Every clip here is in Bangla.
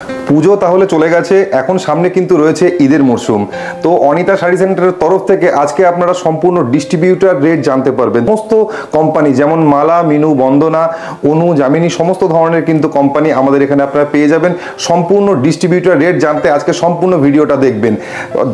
পুজো তাহলে চলে গেছে, এখন সামনে কিন্তু রয়েছে ঈদের মরশুম। তো অনিতা শাড়ি সেন্টারের তরফ থেকে আজকে আপনারা সম্পূর্ণ ডিস্ট্রিবিউটার রেট জানতে পারবেন। সমস্ত কোম্পানি যেমন মালা, মিনু, বন্দনা, অনু, যামিনী সমস্ত ধরনের কিন্তু কোম্পানি আমাদের এখানে আপনারা পেয়ে যাবেন। সম্পূর্ণ ডিস্ট্রিবিউটার রেট জানতে আজকে সম্পূর্ণ ভিডিওটা দেখবেন।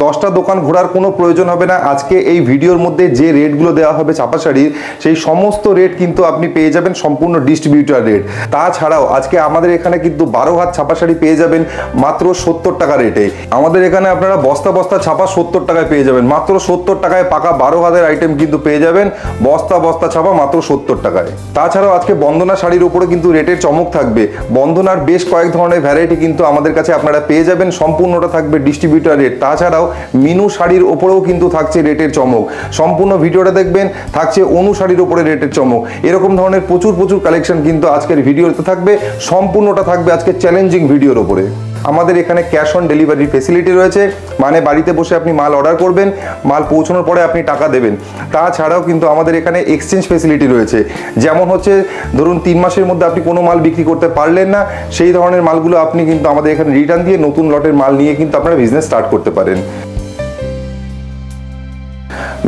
10টা দোকান ঘোরার কোনো প্রয়োজন হবে না। আজকে এই ভিডিওর মধ্যে যে রেটগুলো দেওয়া হবে ছাপা শাড়ির, সেই সমস্ত রেট কিন্তু আপনি পেয়ে যাবেন সম্পূর্ণ ডিস্ট্রিবিউটার রেট। তাছাড়াও আজকে আমাদের এখানে কিন্তু 12 হাত ছাপা শাড়ি পেয়ে যাবেন মাত্র 70 টাকা রেটে। আমাদের এখানে আপনারা বস্তা বস্তা ছাপা 70 টাকায় পেয়ে যাবেন। মাত্র 70 টাকায় পাকা 12 হাতের আইটেম কিন্তু পেয়ে যাবেন বস্তা বস্তা ছাপা মাত্র 70 টাকায়। তাছাড়াও আজকে বন্দনা শাড়ির উপরে কিন্তু রেটের চমক থাকবে। বন্দনার বেশ কয়েক ধরনের ভ্যারাইটি কিন্তু আমাদের কাছে আপনারা পেয়ে যাবেন, সম্পূর্ণটা থাকবে ডিস্ট্রিবিউটার রেট। তাছাড়াও মিনু শাড়ির উপরেও কিন্তু থাকছে রেটের চমক। সম্পূর্ণ ভিডিওটা দেখবেন, থাকছে অনু শাড়ির উপরে রেটের চমক। এরকম ধরনের প্রচুর কালেকশন কিন্তু আজকের ভিডিওতে থাকবে। সম্পূর্ণটা থাকবে আজকে চ্যালেঞ্জিং ভিডিওর উপরে। আমাদের এখানে ক্যাশ অন ডেলিভারি ফেসিলিটি রয়েছে, মানে বাড়িতে বসে আপনি মাল অর্ডার করবেন, মাল পৌঁছানোর পরে আপনি টাকা দেবেন। তাছাড়াও কিন্তু আমাদের এখানে এক্সচেঞ্জ ফেসিলিটি রয়েছে। যেমন হচ্ছে ধরুন 3 মাসের মধ্যে আপনি কোনো মাল বিক্রি করতে পারলেন না, সেই ধরনের মালগুলো আপনি কিন্তু আমাদের এখানে রিটার্ন দিয়ে নতুন লটের মাল নিয়ে কিন্তু আপনারা বিজনেস স্টার্ট করতে পারেন।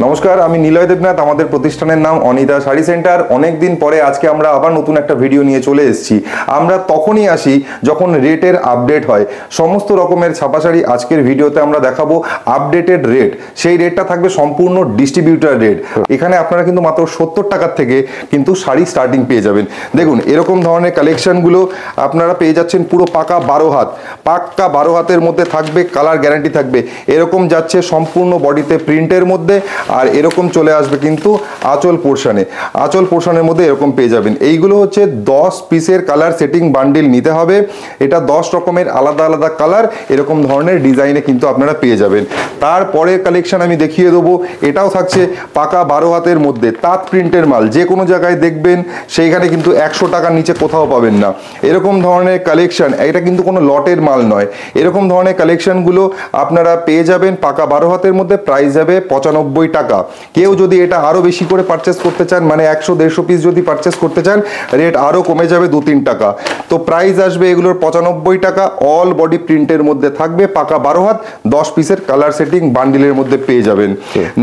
নমস্কার, আমি নিলয় দেবনাথ। আমাদের প্রতিষ্ঠানের নাম অনিতা শাড়ি সেন্টার। অনেকদিন পরে আজকে আমরা আবার নতুন একটা ভিডিও নিয়ে চলে এসেছি। আমরা তখনই আসি যখন রেটের আপডেট হয়। সমস্ত রকমের ছাপা শাড়ি আজকের ভিডিওতে আমরা দেখাবো আপডেটেড রেট। সেই রেটটা থাকবে সম্পূর্ণ ডিস্ট্রিবিউটার রেট। এখানে আপনারা কিন্তু মাত্র 70 টাকার থেকে কিন্তু শাড়ি স্টার্টিং পেয়ে যাবেন। দেখুন এরকম ধরনের কালেকশনগুলো আপনারা পেয়ে যাচ্ছেন পুরো পাকা 12 হাত। পাক্কা 12 হাতের মধ্যে থাকবে, কালার গ্যারান্টি থাকবে। এরকম যাচ্ছে সম্পূর্ণ বডিতে প্রিন্টের মধ্যে, আর এরকম চলে আসবে কিন্তু আঁচল পোর্শনে। আঁচল পোর্শনের মধ্যে এরকম পেয়ে যাবেন। এইগুলো হচ্ছে 10 পিসের কালার সেটিং বান্ডিল নিতে হবে। এটা 10 রকমের আলাদা আলাদা কালার এরকম ধরনের ডিজাইনে কিন্তু আপনারা পেয়ে যাবেন। তারপরে কালেকশন আমি দেখিয়ে দেবো। এটাও থাকছে পাকা 12 হাতের মধ্যে তাঁত প্রিন্টের মাল। যে কোনো জায়গায় দেখবেন সেইখানে কিন্তু 100 টাকার নিচে কোথাও পাবেন না। এরকম ধরনের কালেকশন, এটা কিন্তু কোনো লটের মাল নয়। এরকম ধরনের কালেকশনগুলো আপনারা পেয়ে যাবেন পাকা 12 হাতের মধ্যে। প্রাইস যাবে 95 টাকা। কেউ যদি এটা আরো বেশি করে পারচেস করতে চান, মানে 100-150 পিস যদি পারচেস করতে চান, রেট আরো কমে যাবে 2-3 টাকা। তো প্রাইস আসবে এগুলোর 95 টাকা। অল বডি প্রিন্টের মধ্যে থাকবে পাকা 12 হাত 10 পিসের কালার সেটিং বান্ডিলের মধ্যে পেয়ে যাবেন।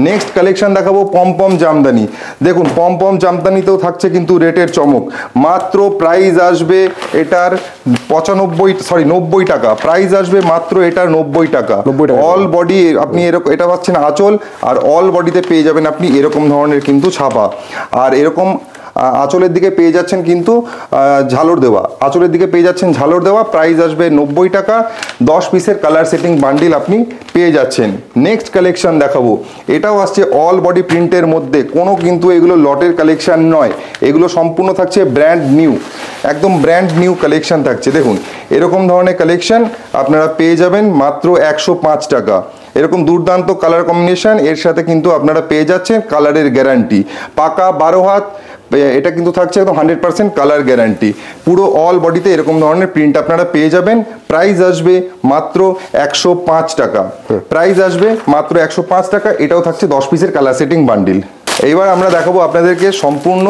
নেক্সট কালেকশন দেখাবো পমপম জামদানি। দেখুন পমপম জামদানিতেও থাকছে কিন্তু রেটের চমক। মাত্র প্রাইস আসবে এটার 90 টাকা। প্রাইস আসবে মাত্র এটার 90 টাকা। অল বডি আপনি এরকম এটা পাচ্ছেন আঁচল, আর অল বডিতে পেয়ে যাবেন আপনি এরকম ধরনের কিন্তু ছাপা। আর এরকম আঁচলের দিকে পেয়ে যাচ্ছেন কিন্তু ঝালর দেওয়া। আঁচলের দিকে পেয়ে যাচ্ছেন ঝালর দেওয়া। প্রাইস আসবে 90 টাকা। 10 পিসের কালার সেটিং বান্ডিল আপনি পেয়ে যাচ্ছেন। নেক্সট কালেকশন দেখাবো। এটাও আসছে অল বডি প্রিন্টের মধ্যে। কোনো কিন্তু এগুলো লটের কালেকশন নয়, এগুলো সম্পূর্ণ থাকছে ব্র্যান্ড নিউ, একদম ব্র্যান্ড নিউ কালেকশন থাকছে। দেখুন এরকম ধরনের কালেকশন আপনারা পেয়ে যাবেন মাত্র 105 টাকা। এরকম দুর্দান্ত কালার কম্বিনেশন, এর সাথে কিন্তু আপনারা পেয়ে যাচ্ছেন কালারের গ্যারান্টি। পাকা 12 হাত, এটা কিন্তু থাকছে একদম 100% কালার গ্যারান্টি। পুরো অল বডিতে এরকম ধরনের প্রিন্ট আপনারা পেয়ে যাবেন। প্রাইস আসবে মাত্র 105 টাকা। প্রাইস আসবে মাত্র 105 টাকা। এটাও থাকছে 10 পিসের কালার সেটিং বান্ডিল। এইবার আমরা দেখাবো আপনাদেরকে সম্পূর্ণ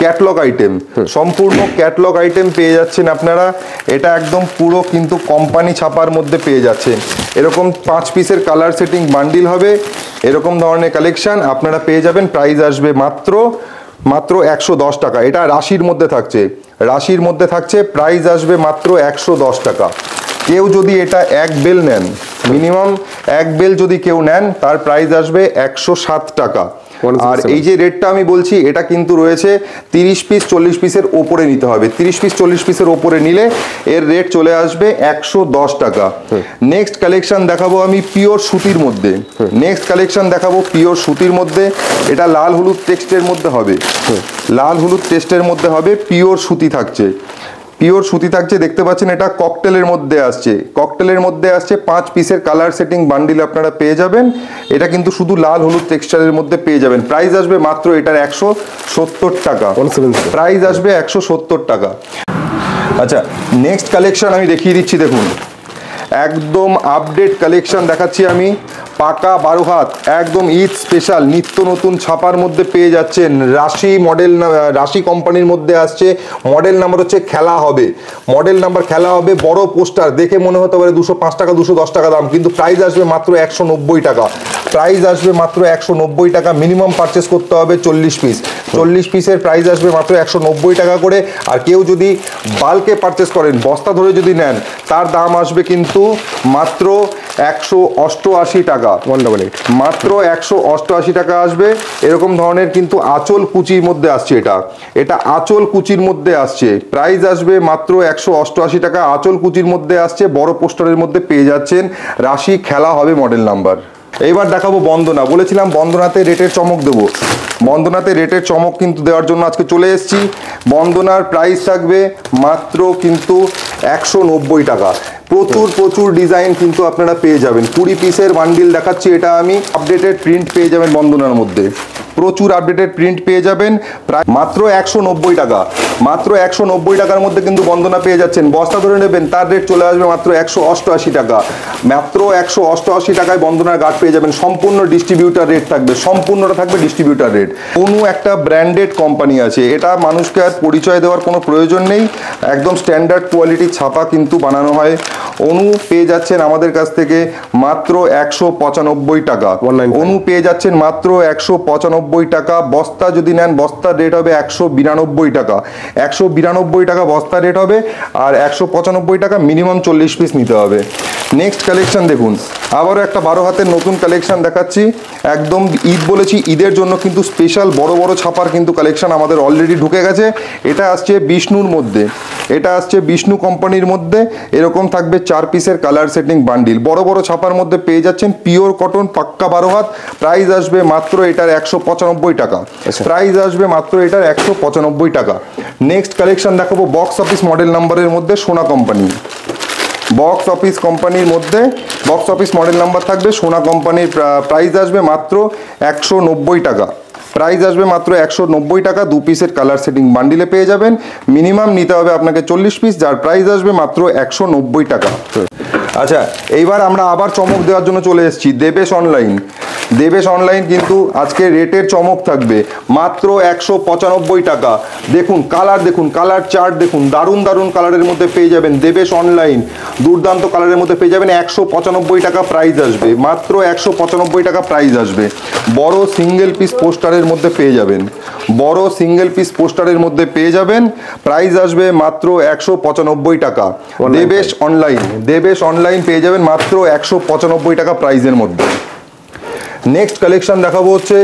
ক্যাটলগ আইটেম। সম্পূর্ণ ক্যাটলগ আইটেম পেয়ে যাচ্ছেন আপনারা। এটা একদম পুরো কিন্তু কোম্পানি ছাপার মধ্যে পেয়ে যাচ্ছেন। এরকম 5 পিসের কালার সেটিং বান্ডিল হবে। এরকম ধরনের কালেকশন আপনারা পেয়ে যাবেন। প্রাইস আসবে মাত্র 110 টাকা। এটা রাশির মধ্যে থাকছে, রাশির মধ্যে থাকছে। প্রাইস আসবে মাত্র 110 টাকা। কেউ যদি এটা 1 বেল নেন, মিনিমাম 1 বেল যদি কেউ নেন, তার প্রাইস আসবে 107 টাকা। আর এই যে রেটটা আমি বলছি, এটা কিন্তু রয়েছে 30 পিস 40 পিসের ওপরে নিতে হবে। 30 পিস 40 পিসের ওপরে নিলে এর রেট চলে আসবে 110 টাকা। নেক্সট কালেকশন দেখাবো আমি পিওর সুতির মধ্যে। নেক্সট কালেকশন দেখাবো পিওর সুতির মধ্যে। এটা লাল হলুদ টেক্সটের মধ্যে হবে। লাল হলুদ টেক্সটের মধ্যে হবে, পিওর সুতি থাকছে। পিওর সুতি থাকছে, দেখতে পাচ্ছেন এটা ককটেলের মধ্যে আসছে। ককটেলের মধ্যে আসছে 5 পিসের কালার সেটিং বান্ডিল আপনারা পেয়ে যাবেন। এটা কিন্তু শুধু লাল হলুদ টেক্সচারের মধ্যে পেয়ে যাবেন। প্রাইস আসবে মাত্র এটার 170 টাকা। প্রাইস আসবে 170 টাকা। আচ্ছা নেক্সট কালেকশন আমি দেখিয়ে দিচ্ছি। দেখুন একদম আপডেট কালেকশন দেখাচ্ছি আমি। পাকা 12 হাত একদম ঈদ স্পেশাল নিত্য নতুন ছাপার মধ্যে পেয়ে যাচ্ছেন। রাশি মডেল, রাশি কোম্পানির মধ্যে আসছে। মডেল নাম্বার হচ্ছে খেলা হবে, মডেল নাম্বার খেলা হবে। বড় পোস্টার দেখে মনে হতে পারে 205 টাকা 210 টাকা দাম, কিন্তু প্রাইস আসবে মাত্র 190 টাকা। প্রাইস আসবে মাত্র 190 টাকা। মিনিমাম পারচেস করতে হবে 40 পিস। 40 পিসের প্রাইস আসবে মাত্র 190 টাকা করে। আর কেউ যদি বাল্কে পারচেস করেন, বস্তা ধরে যদি নেন, তার দাম আসবে কিন্তু মাত্র 188 টাকা। 188 মাত্র 188 টাকা আসবে। এরকম ধরনের কিন্তু আঁচল কুচির মধ্যে আসছে, এটা আঁচল কুচির মধ্যে আসছে। প্রাইস আসবে মাত্র 188 টাকা। আঁচল কুচির মধ্যে আসছে, বড় পোস্টারের মধ্যে পেয়ে যাচ্ছেন। রাশি খেলা হবে মডেল নাম্বার। এইবার দেখাবো বন্দনা। বলেছিলাম বন্দনাতে রেটের চমক দেবো, বন্দনাতে রেটের চমক কিন্তু দেওয়ার জন্য আজকে চলে এসেছি। বন্দনার প্রাইস থাকবে মাত্র কিন্তু 190 টাকা। প্রচুর ডিজাইন কিন্তু আপনারা পেয়ে যাবেন। 20 পিসের বান্ডিল দেখাচ্ছি, এটা আমি আপডেটেড প্রিন্ট পেয়ে যাবেন বন্দনার মধ্যে। প্রচুর আপডেটেড প্রিন্ট পেয়ে যাবেন প্রায় মাত্র 190 টাকা। মাত্র 190 টাকার মধ্যে কিন্তু বন্দনা পেয়ে যাচ্ছেন। বস্তা ধরে নেবেন, তার রেট চলে আসবে মাত্র 188 টাকা। মাত্র 188 টাকায় বন্দনার গার্ড পেয়ে যাবেন। সম্পূর্ণ ডিস্ট্রিবিউটার রেট থাকবে, সম্পূর্ণটা থাকবে ডিস্ট্রিবিউটার রেট। কোনো একটা ব্র্যান্ডেড কোম্পানি আছে, এটা মানুষকে আর পরিচয় দেওয়ার কোনো প্রয়োজন নেই। একদম স্ট্যান্ডার্ড কোয়ালিটির ছাপা কিন্তু বানানো হয়। অনু পেয়ে যাচ্ছেন আমাদের কাছ থেকে মাত্র 195 টাকা। অনু পেয়ে যাচ্ছেন মাত্র 195 টাকা। বস্তা যদি নেন, বস্তার রেট হবে 192 টাকা। 192 টাকা বস্তা রেট হবে। আর 195 টাকা মিনিমাম 40 পিস নিতে হবে। নেক্সট কালেকশন দেখুন, আবারও একটা 12 হাতের নতুন কালেকশন দেখাচ্ছি। একদম ঈদ বলেছি, ঈদের জন্য কিন্তু স্পেশাল বড় ছাপার কিন্তু কালেকশন আমাদের অলরেডি ঢুকে গেছে। এটা আসছে বিষ্ণুর মধ্যে, এটা আসছে বিষ্ণু কোম্পানির মধ্যে। এরকম থাকবে 4 পিসের কালার সেটিং বান্ডিল। বড় ছাপার মধ্যে পেয়ে যাচ্ছেন পিওর কটন, পাক্কা 12 হাত। প্রাইস আসবে মাত্র এটার 195 টাকা। প্রাইস আসবে মাত্র এটার 195 টাকা। নেক্সট কালেকশন দেখাবো বক্স অফিস মডেল নাম্বারের মধ্যে সোনা কোম্পানি। বক্স অফিস কোম্পানির মধ্যে বক্স অফিস মডেল নাম্বার থাকবে সোনা কোম্পানির। প্রাইস আসবে মাত্র 190 টাকা। প্রাইস আসবে মাত্র 190 টাকা। 2 পিসের কালার সেটিং বান্ডিলে পেয়ে যাবেন। মিনিমাম নিতে হবে আপনাকে 40 পিস, যার প্রাইস আসবে মাত্র 190 টাকা। আচ্ছা, এইবার আমরা আবার চমক দেওয়ার জন্য চলে এসেছি দেবেশ অনলাইন। দেবেশ অনলাইন কিন্তু আজকে রেটের চমক থাকবে মাত্র 195 টাকা। দেখুন কালার, দেখুন কালার চার্ট দেখুন, দারুণ কালারের মধ্যে পেয়ে যাবেন। দেবেশ অনলাইন দুর্দান্ত কালারের মধ্যে পেয়ে যাবেন। 195 টাকা প্রাইস আসবে, মাত্র 195 টাকা প্রাইস আসবে। বড় সিঙ্গেল পিস পোস্টারের মধ্যে পেয়ে যাবেন, বড় সিঙ্গেল পিস পোস্টারের মধ্যে পেয়ে যাবেন। প্রাইস আসবে মাত্র 195 টাকা। দেবেশ অনলাইন, দেবেশ অনলাইন পেয়ে যাবেন মাত্র 195 টাকা প্রাইসের মধ্যে। নেক্সট কালেকশন দেখাবো হচ্ছে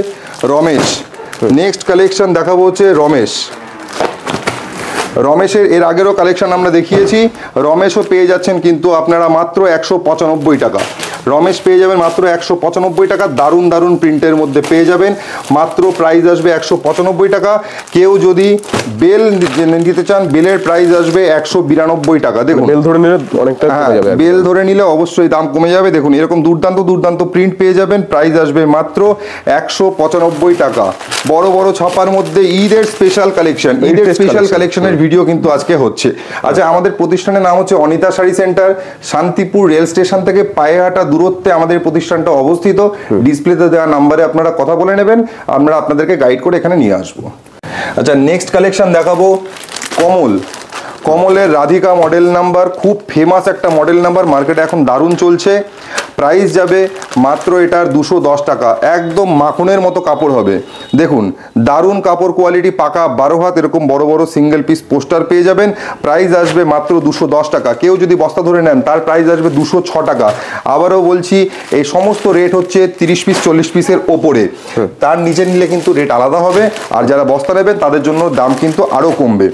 রমেশ। নেক্সট কালেকশন দেখাবো হচ্ছে রমেশ। রমেশের এর আগেরও কালেকশন আমরা দেখিয়েছি। রমেশও পেয়ে যাচ্ছেন কিন্তু আপনারা মাত্র 195 টাকা। রমেশ পেয়ে যাবেন মাত্র 195 টাকা। দারুণ প্রিন্টের মধ্যে পেয়ে যাবেন। মাত্র প্রাইস আসবে 195 টাকা। কেউ যদি বেল নিতে চান, বেলের প্রাইস আসবে 192 টাকা। দেখুন বেল ধরে নিলে অনেকটা কমে যাবে, বেল ধরে নিলে অবশ্যই দাম কমে যাবে। দেখুন এরকম দুর্দান্ত প্রিন্ট পেয়ে যাবেন। প্রাইস আসবে মাত্র 195 টাকা। বড় ছাপার মধ্যে ঈদের স্পেশাল কালেকশন, ঈদের স্পেশাল কালেকশনের ভিডিও কিন্তু আজকে হচ্ছে। আচ্ছা, আমাদের প্রতিষ্ঠানের নাম হচ্ছে Anita sari centre. Shantipur rail station থেকে পায়ে হাঁটা দূরত্বে আমাদের প্রতিষ্ঠানটা অবস্থিত। ডিসপ্লেতে দেওয়া নাম্বারে আপনারা কথা বলে নেবেন, আমরা আপনাদেরকে গাইড করে এখানে নিয়ে আসবো। আচ্ছা, নেক্সট কালেকশন দেখাবো কমল। কমলের রাধিকা মডেল নাম্বার, খুব ফেমাস একটা মডেল নাম্বার, মার্কেটে এখন দারুণ চলছে। প্রাইস যাবে মাত্র এটার 210 টাকা। একদম মাখনের মতো কাপড় হবে। দেখুন দারুণ কাপড় কোয়ালিটি, পাকা 12 হাত। এরকম বড় সিঙ্গেল পিস পোস্টার পেয়ে যাবেন। প্রাইস আসবে মাত্র 210 টাকা। কেউ যদি বস্তা ধরে নেন, তার প্রাইস আসবে 206 টাকা। আবারও বলছি, এই সমস্ত রেট হচ্ছে 30 পিস 40 পিসের ওপরে। তার নিচে নিলে কিন্তু রেট আলাদা হবে, আর যারা বস্তা নেবেন তাদের জন্য দাম কিন্তু আরও কমবে।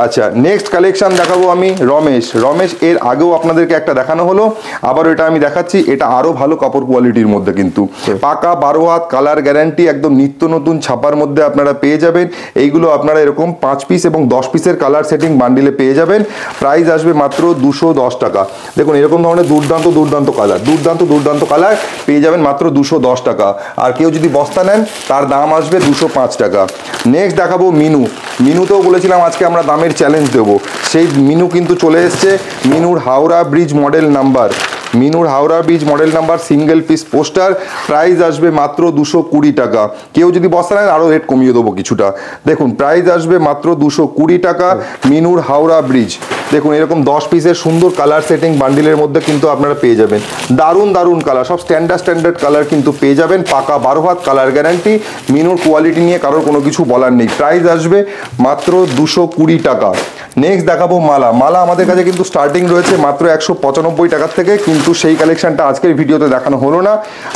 আচ্ছা, নেক্সট কালেকশন দেখাবো আমি রমেশ। রমেশ এর আগেও আপনাদেরকে একটা দেখানো হলো, আবার এটা আমি দেখাচ্ছি। এটা আরো ভালো কাপড় কোয়ালিটির মধ্যে কিন্তু, পাকা 12 হাত, কালার গ্যারান্টি, একদম নিত্য নতুন ছাপার মধ্যে আপনারা পেয়ে যাবেন। এইগুলো আপনারা এরকম 5 পিস এবং 10 পিসের কালার সেটিং বান্ডিলে পেয়ে যাবেন। প্রাইস আসবে মাত্র 210 টাকা। দেখুন এরকম ধরনের দুর্দান্ত কালার, দুর্দান্ত কালার পেয়ে যাবেন মাত্র 210 টাকা। আর কেউ যদি বস্তা নেন, তার দাম আসবে 205 টাকা। নেক্সট দেখাবো মিনু। মিনুতেও বলেছিলাম আজকে আমরা দামের চ্যালেঞ্জ দেবো, সেই মিনু কিন্তু চলে এসছে। মিনুর হাওড়া ব্রিজ মডেল নাম্বার, মিনুর Howrah bridge model model number, single piece poster, price আসবে মাত্র 220 টাকা। কেউ যদি বস্তা নেন আরও রেট কমিয়ে দেবো কিছুটা। দেখুন প্রাইস আসবে মাত্র 220 টাকা। মিনুর হাওড়া ব্রিজ, দেখুন এরকম 10 পিসের সুন্দর কালার সেটিং বান্ডিলের মধ্যে কিন্তু আপনারা পেয়ে যাবেন। দারুণ দারুণ কালার, সব স্ট্যান্ডার্ড কালার কিন্তু পেয়ে যাবেন। পাকা 12 হাত কালার গ্যারান্টি। মিনুর কোয়ালিটি নিয়ে কারোর কোনো কিছু বলার নেই। প্রাইস আসবে মাত্র 220 টাকা। নেক্সট দেখাবো মালা। মালা আমাদের কাছে কিন্তু স্টার্টিং রয়েছে মাত্র 195 টাকার থেকে, কিন্তু সেই কালেকশনটা আজকের ভিডিওতে দেখানো হলো না।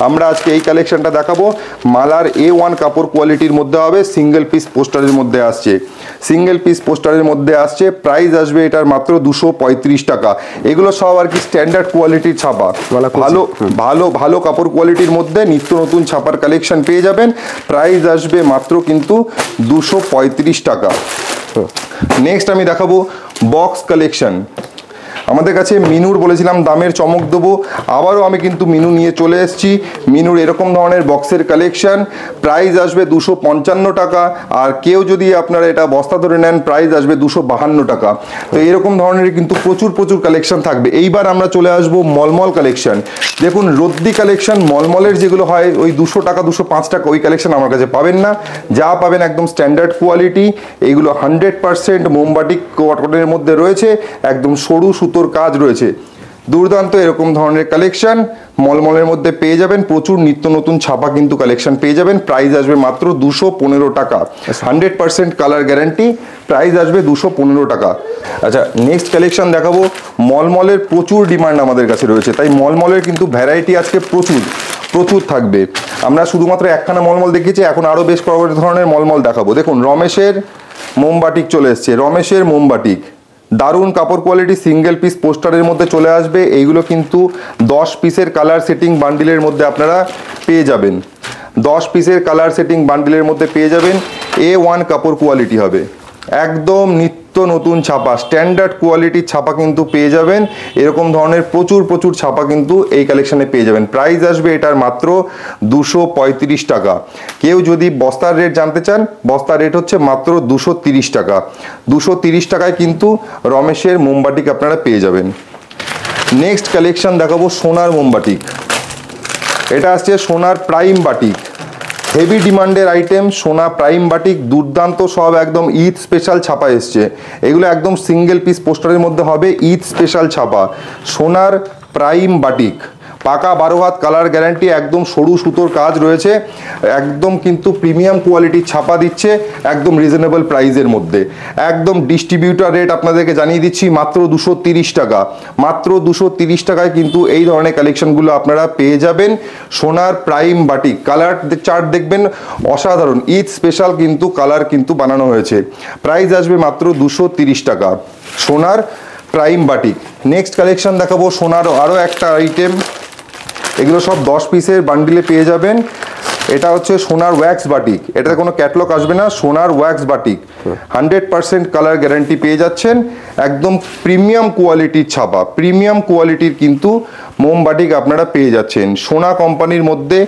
আমরা আজকে এই কালেকশনটা দেখাবো। মালার A1 কাপড় কোয়ালিটির মধ্যে হবে, সিঙ্গেল পিস পোস্টারের মধ্যে আসছে, সিঙ্গেল পিস পোস্টারের মধ্যে আসছে। প্রাইস আসবে এটার মাত্র 235 টাকা। এগুলো সব আর কি স্ট্যান্ডার্ড কোয়ালিটির ছাপা, ভালো ভালো ভালো কাপড় কোয়ালিটির মধ্যে নিত্য নতুন ছাপার কালেকশন পেয়ে যাবেন। প্রাইস আসবে মাত্র কিন্তু 235 টাকা। নেক্সট আমি দেখাবো বক্স কালেকশন। আমাদের কাছে মিনুর বলেছিলাম দামের চমক দেবো, আবারও আমি কিন্তু মিনু নিয়ে চলে এসেছি। মিনুর এরকম ধরনের বক্সের কালেকশন, প্রাইস আসবে 255 টাকা। আর কেউ যদি আপনারা এটা বস্তা ধরে নেন প্রাইস আসবে 252 টাকা। তো এরকম ধরনের কিন্তু প্রচুর কালেকশন থাকবে। এইবার আমরা চলে আসবো মলমল কালেকশন। দেখুন রদ্দি কালেকশন, মলমলের যেগুলো হয় ওই 200 টাকা 205 টাকা, ওই কালেকশন আমার কাছে পাবেন না। যা পাবেন একদম স্ট্যান্ডার্ড কোয়ালিটি। এইগুলো 100% মোমবাটিক কটনের মধ্যে রয়েছে, একদম সরু সুতোর কাজ রয়েছে। দুর্দান্ত এরকম ধরনের কালেকশন মলমলের মধ্যে পেয়ে যাবেন। প্রচুর নিত্য নতুন ছাপা কিন্তু কালেকশন পেয়ে যাবেন। প্রাইস আসবে মাত্র 215 টাকা। 100% কালার গ্যারান্টি। প্রাইস আসবে 215 টাকা। আচ্ছা নেক্সট কালেকশন দেখাবো। মলমলের প্রচুর ডিমান্ড আমাদের কাছে রয়েছে, তাই মলমলের কিন্তু ভ্যারাইটি আজকে প্রচুর থাকবে। আমরা শুধুমাত্র একখানা মলমল দেখিয়েছি, এখন আরও বেশ কয়েক ধরনের মলমল দেখাবো। দেখুন রমেশের মোমবাটিক চলে এসছে, রমেশের মোমবাটিক দারুণ কাপড় কোয়ালিটি, সিঙ্গেল পিস পোস্টারের মধ্যে চলে আসবে। এইগুলো কিন্তু 10 পিসের কালার সেটিং বান্ডিলের মধ্যে আপনারা পেয়ে যাবেন। 10 পিসের কালার সেটিং বান্ডিলের মধ্যে পেয়ে যাবেন। A1 কাপড় কোয়ালিটি হবে, একদম নিত্য নতুন ছাপা, স্ট্যান্ডার্ড কোয়ালিটির ছাপা কিন্তু পেয়ে যাবেন। এরকম ধরনের প্রচুর ছাপা কিন্তু এই কালেকশনে পেয়ে যাবেন। প্রাইস আসবে এটার মাত্র 235 টাকা। কেউ যদি বস্তার রেট জানতে চান, বস্তার রেট হচ্ছে মাত্র 230 টাকা। 230 টাকায় কিন্তু রমেশের মোমবাটিক আপনারা পেয়ে যাবেন। নেক্সট কালেকশন দেখাবো সোনার মোমবাটিক। এটা আসছে সোনার প্রাইম বাটিক, হেভি ডিমান্ডের আইটেম। সোনা প্রাইম বাটিক দুর্দান্ত, সব একদম ঈদ স্পেশাল ছাপা এসছে। এগুলো একদম সিঙ্গেল পিস পোস্টারের মধ্যে হবে, ঈদ স্পেশাল ছাপা। সোনার প্রাইম বাটিক, পাকা 12 হাত কালার গ্যারান্টি, একদম সরু সুতোর কাজ রয়েছে, একদম কিন্তু প্রিমিয়াম কোয়ালিটির ছাপা দিচ্ছে, একদম রিজনেবল প্রাইসের মধ্যে। একদম ডিস্ট্রিবিউটার রেট আপনাদেরকে জানিয়ে দিচ্ছি মাত্র 230 টাকা। মাত্র 230 টাকায় কিন্তু এই ধরনের কালেকশনগুলো আপনারা পেয়ে যাবেন। সোনার প্রাইম বাটিক, কালার চার্ট দেখবেন অসাধারণ, ঈদ স্পেশাল কিন্তু কালার কিন্তু বানানো হয়েছে। প্রাইস আসবে মাত্র 230 টাকা। সোনার প্রাইম বাটিক। নেক্সট কালেকশন দেখাবো সোনার আরও একটা আইটেম। এগুলো সব 10 পিসের বান্ডিলে পেয়ে যাবেন। এটা হচ্ছে সোনার ওয়্যাক্স বাটিক, এটাতে কোনো ক্যাটলগ আসবে না। সোনার ওয়্যাক্স বাটিক 100% কালার গ্যারান্টি পেয়ে যাচ্ছেন। একদম প্রিমিয়াম কোয়ালিটির ছাপা, প্রিমিয়াম কোয়ালিটির কিন্তু মোমবাটিক আপনারা পেয়ে যাচ্ছেন। সোনা কোম্পানির মধ্যে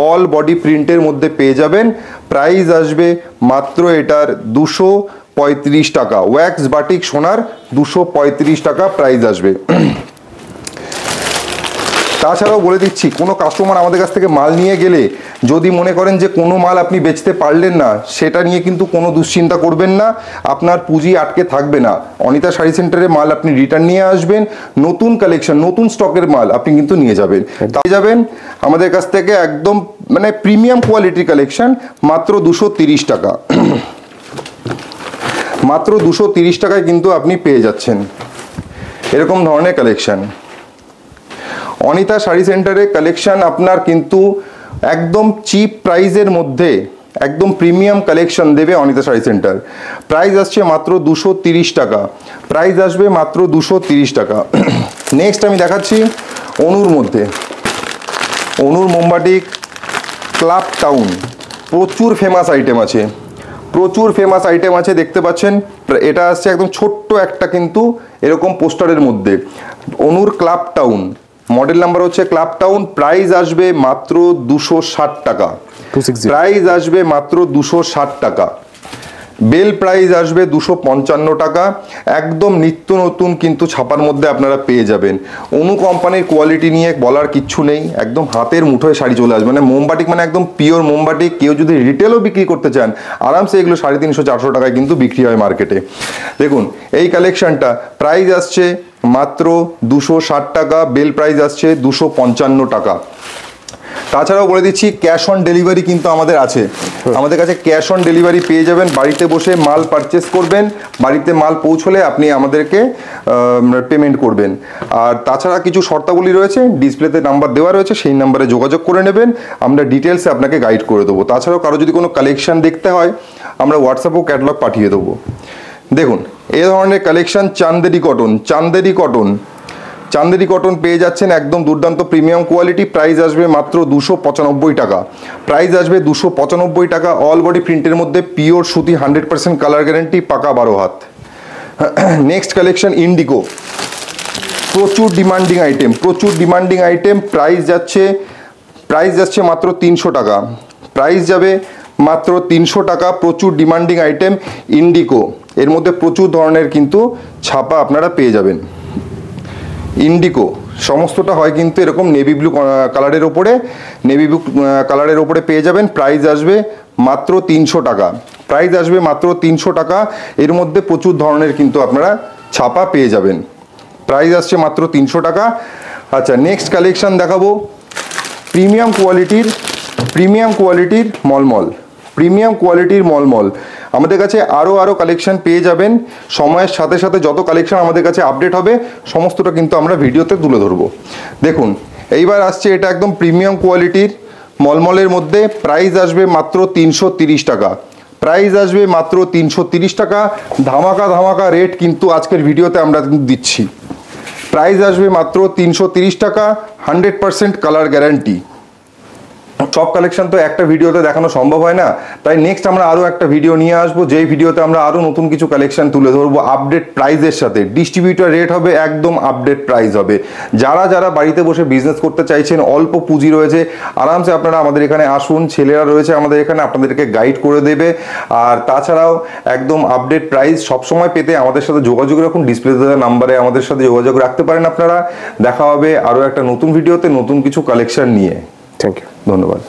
অল বডি প্রিন্টের মধ্যে পেয়ে যাবেন। প্রাইস আসবে মাত্র এটার 235 টাকা। ওয়্যাক্স বাটিক সোনার 235 টাকা প্রাইস আসবে। তাছাড়াও বলে দিচ্ছি, কোনো কাস্টমার আমাদের কাছ থেকে মাল নিয়ে গেলে যদি মনে করেন যে কোনো মাল আপনি বেচতে পারলেন না, সেটা নিয়ে কিন্তু কোনো দুশ্চিন্তা করবেন না, আপনার পুঁজি আটকে থাকবে না। অনিতা শাড়ি সেন্টারে মাল আপনি রিটার্ন নিয়ে আসবেন, নতুন কালেকশন নতুন স্টকের মাল আপনি কিন্তু নিয়ে যাবেন। তাই যাবেন আমাদের কাছ থেকে একদম মানে প্রিমিয়াম কোয়ালিটির কালেকশন মাত্র 230 টাকা। মাত্র 230 টাকায় কিন্তু আপনি পেয়ে যাচ্ছেন এরকম ধরনের কালেকশন। অনিতা শাড়ি সেন্টারে কালেকশন আপনার কিন্তু একদম চিপ প্রাইসের মধ্যে একদম প্রিমিয়াম কালেকশন দেবে অনিতা শাড়ি সেন্টার। প্রাইস আসছে মাত্র 230 টাকা। প্রাইস আসবে মাত্র 230 টাকা। নেক্সট আমি দেখাচ্ছি অনুর মধ্যে, অনুর মোমবাটিক ক্লাব টাউন। প্রচুর ফেমাস আইটেম আছে, প্রচুর ফেমাস আইটেম আছে, দেখতে পাচ্ছেন। এটা আসছে একদম ছোট্ট একটা কিন্তু এরকম পোস্টারের মধ্যে, অনুর ক্লাব টাউন, মডেল নাম্বার হচ্ছে ক্লাব টাউন। প্রাইস আসবে মাত্র 260 টাকা। প্রাইস আসবে মাত্র 260 টাকা। বেল প্রাইস আসবে 255 টাকা, একদম নিত্য নতুন কিন্তু ছাপার মধ্যে আপনারা পেয়ে যাবেন। অনু কোম্পানির কোয়ালিটি নিয়ে বলার কিচ্ছু নেই, একদম হাতের মুঠোয় শাড়ি চলে আসবে, মানে মোমবাটিক মানে একদম পিওর মোমবাটিক। কেউ যদি রিটেলও বিক্রি করতে চান আরামসে এগুলো 350-400 টাকায় কিন্তু বিক্রি হয় মার্কেটে। দেখুন এই কালেকশনটা প্রাইস আসছে মাত্র 260 টাকা, বেল প্রাইস আসছে 255 টাকা। তাছাড়াও বলে দিচ্ছি ক্যাশ অন ডেলিভারি কিন্তু আমাদের আছে, আমাদের কাছে ক্যাশ অন ডেলিভারি পেয়ে যাবেন। বাড়িতে বসে মাল পারচেস করবেন, বাড়িতে মাল পৌঁছলে আপনি আমাদেরকে পেমেন্ট করবেন। আর তাছাড়া কিছু শর্তাবলী রয়েছে, ডিসপ্লেতে নাম্বার দেওয়া রয়েছে, সেই নাম্বারে যোগাযোগ করে নেবেন, আমরা ডিটেলসে আপনাকে গাইড করে দেবো। তাছাড়াও কারো যদি কোনো কালেকশন দেখতে হয় আমরা হোয়াটসঅ্যাপেও ক্যাটালগ পাঠিয়ে দেবো। দেখুন এই ধরনের collection Chanderi cotton, Chanderi cotton পেয়ে যাচ্ছেন একদম দুর্দান্ত প্রিমিয়াম কোয়ালিটি। প্রাইস আসবে মাত্র 295 টাকা, প্রাইস আসবে 295 টাকা। অল বডি প্রিন্টের মধ্যে পিওর সুতি, 100% কালার গ্যারেন্টি, পাকা 12 হাত। নেক্সট কালেকশন ইন্ডিগো, প্রচুর ডিমান্ডিং আইটেম। প্রাইস যাচ্ছে মাত্র 300 টাকা, প্রাইস যাবে মাত্র 300 টাকা। প্রচুর ডিমান্ডিং আইটেম ইন্ডিগো, এর মধ্যে প্রচুর ধরনের কিন্তু ছাপা আপনারা পেয়ে যাবেন। ইন্ডিগো সমস্তটা হয় কিন্তু এরকম নেভি ব্লু কালারের ওপরে পেয়ে যাবেন। প্রাইস আসবে মাত্র 300 টাকা, প্রাইস আসবে মাত্র 300 টাকা। এর মধ্যে প্রচুর ধরনের কিন্তু আপনারা ছাপা পেয়ে যাবেন, প্রাইস আসছে মাত্র 300 টাকা। আচ্ছা নেক্সট কালেকশন দেখাবো প্রিমিয়াম কোয়ালিটির মলমল। আমাদের কাছে আরও কালেকশন পেয়ে যাবেন। সময়ের সাথে সাথে যত কালেকশন আমাদের কাছে আপডেট হবে সমস্তটা কিন্তু আমরা ভিডিওতে তুলে ধরবো। দেখুন এইবার আসছে এটা একদম প্রিমিয়াম কোয়ালিটির মলমলের মধ্যে। প্রাইস আসবে মাত্র 330 টাকা, প্রাইস আসবে মাত্র 330 টাকা। ধামাকা রেট কিন্তু আজকের ভিডিওতে আমরা দিচ্ছি। প্রাইস আসবে মাত্র 330 টাকা, 100% কালার গ্যারান্টি। সব কালেকশন তো একটা ভিডিওতে দেখানো সম্ভব হয় না, তাই নেক্সট আমরা আরও একটা ভিডিও নিয়ে আসবো, যেই ভিডিওতে আমরা আরও নতুন কিছু কালেকশন তুলে ধরবো আপডেট প্রাইসের সাথে। ডিস্ট্রিবিউটর রেট হবে একদম আপডেট প্রাইস হবে। যারা বাড়িতে বসে বিজনেস করতে চাইছেন, অল্প পুঁজি রয়েছে, আরামসে আপনারা আমাদের এখানে আসুন, ছেলেরা রয়েছে আমাদের এখানে, আপনাদেরকে গাইড করে দেবে। আর তাছাড়াও একদম আপডেট প্রাইস সবসময় পেতে আমাদের সাথে যোগাযোগ রাখুন, ডিসপ্লে দেওয়া নাম্বারে আমাদের সাথে যোগাযোগ রাখতে পারেন আপনারা। দেখা হবে আরও একটা নতুন ভিডিওতে নতুন কিছু কালেকশন নিয়ে। থ্যাংক ইউ, ধন্যবাদ।